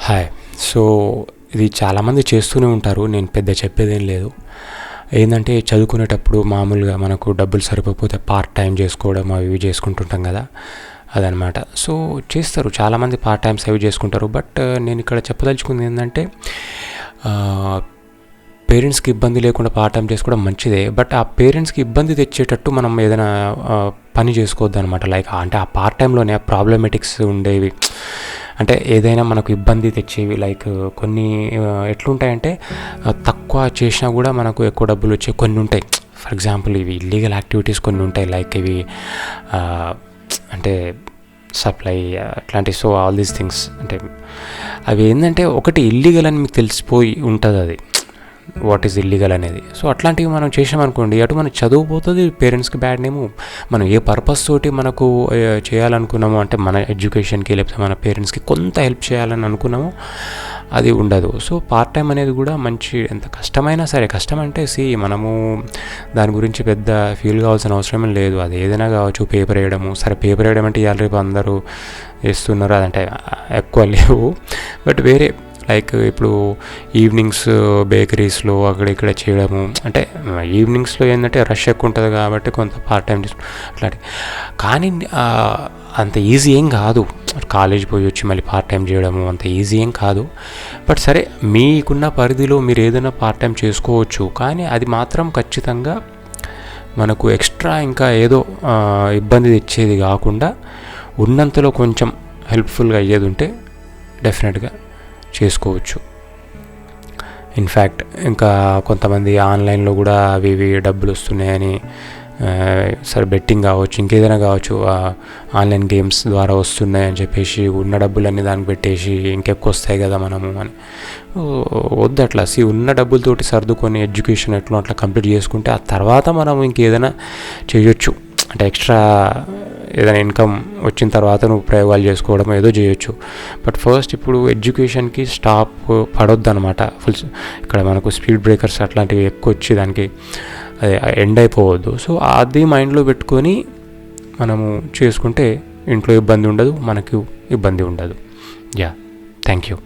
Hi. So ఇది చాలామంది చేస్తూనే ఉంటారు. నేను పెద్ద చెప్పేదేం లేదు. ఏంటంటే చదువుకునేటప్పుడు మామూలుగా మనకు డబ్బులు సరిపోతే పార్ట్ టైం చేసుకోవడం అవి ఇవి చేసుకుంటుంటాం కదా, అదనమాట. సో చేస్తారు చాలామంది పార్ట్ టైమ్స్ అవి చేసుకుంటారు. బట్ నేను ఇక్కడ చెప్పదలుచుకుంది ఏంటంటే పేరెంట్స్కి ఇబ్బంది లేకుండా పార్ట్ టైం చేసుకోవడం మంచిదే. బట్ ఆ పేరెంట్స్కి ఇబ్బంది తెచ్చేటట్టు మనం ఏదైనా పని చేసుకోవద్దు అనమాట. లైక్ అంటే ఆ పార్ట్ టైంలోనే ప్రాబ్లమెటిక్స్ ఉండేవి, అంటే ఏదైనా మనకు ఇబ్బంది తెచ్చేవి. లైక్ కొన్ని ఎట్లుంటాయంటే తక్కువ చేసినా కూడా మనకు ఎక్కువ డబ్బులు వచ్చే కొన్ని ఉంటాయి. ఫర్ ఎగ్జాంపుల్ ఇవి ఇల్లీగల్ యాక్టివిటీస్ కొన్ని ఉంటాయి. లైక్ ఇవి అంటే సప్లై అట్లాంటి. సో ఆల్ దీస్ థింగ్స్ అంటే అవి ఏంటంటే ఒకటి ఇల్లీగల్ అని మీకు తెలిసిపోయి ఉంటుంది అది వాట్ ఈజ్ ఇల్లీగల్ అనేది. సో అట్లాంటివి మనం చేసామనుకోండి, అటు మనకు చదువు పోతుంది, పేరెంట్స్కి బ్యాడ్ నేము. మనం ఏ పర్పస్ తోటి మనకు చేయాలనుకున్నామో, అంటే మన ఎడ్యుకేషన్కి లేకపోతే మన పేరెంట్స్కి కొంత హెల్ప్ చేయాలని అనుకున్నామో అది ఉండదు. సో పార్ట్ టైం అనేది కూడా మంచి, ఎంత కష్టమైనా సరే, కష్టం అంటే మనము దాని గురించి పెద్ద ఫీల్ కావాల్సిన అవసరం లేదు. అది ఏదైనా కావచ్చు. పేపర్ వేయడము, సరే పేపర్ వేయడం అంటే ఇవాళ రేపు అందరూ వేస్తున్నారు, అదంటే ఎక్కువ లేవు. బట్ వేరే లైక్ ఇప్పుడు ఈవినింగ్స్ బేకరీస్లో అక్కడ ఇక్కడ చేయడము, అంటే ఈవినింగ్స్లో ఏంటంటే రష్ ఎక్కువ ఉంటుంది కాబట్టి కొంత పార్ట్ టైం అట్లాంటి. కానీ అంత ఈజీ ఏం కాదు. కాలేజ్ పోయి వచ్చి మళ్ళీ పార్ట్ టైం చేయడము అంత ఈజీ ఏం కాదు. బట్ సరే మీకున్న పరిధిలో మీరు ఏదైనా పార్ట్ టైం చేసుకోవచ్చు. కానీ అది మాత్రం ఖచ్చితంగా మనకు ఎక్స్ట్రా ఇంకా ఏదో ఇబ్బంది తెచ్చేది కాకుండా ఉన్నంతలో కొంచెం హెల్ప్ఫుల్గా అయ్యేది ఉంటే డెఫినెట్గా చేసుకోవచ్చు. ఇన్ఫ్యాక్ట్ ఇంకా కొంతమంది ఆన్లైన్లో కూడా అవి ఇవి డబ్బులు వస్తున్నాయని, సరే బెట్టింగ్ కావచ్చు, ఇంకేదైనా కావచ్చు, ఆన్లైన్ గేమ్స్ ద్వారా వస్తున్నాయని చెప్పేసి ఉన్న డబ్బులన్నీ దానికి పెట్టేసి ఇంకెక్కువ వస్తాయి కదా మనము అని వద్దు. అట్లా ఉన్న డబ్బులతోటి సర్దుకొని ఎడ్యుకేషన్ ఎట్లా అట్లా కంప్లీట్ చేసుకుంటే ఆ తర్వాత మనం ఇంకేదైనా చేయొచ్చు. అంటే ఎక్స్ట్రా ఏదైనా ఇన్కమ్ వచ్చిన తర్వాత నువ్వు ప్రయోగాలు చేసుకోవడం ఏదో చేయొచ్చు. బట్ ఫస్ట్ ఇప్పుడు ఎడ్యుకేషన్కి స్టాప్ పడొద్దు అనమాట. ఇక్కడ మనకు స్పీడ్ బ్రేకర్స్ అట్లాంటివి ఎక్కువ వచ్చి దానికి ఎండ్ అయిపోవద్దు. సో అది మైండ్లో పెట్టుకొని మనము చేసుకుంటే ఇంట్లో ఇబ్బంది ఉండదు, మనకు ఇబ్బంది ఉండదు. Yeah, thank you.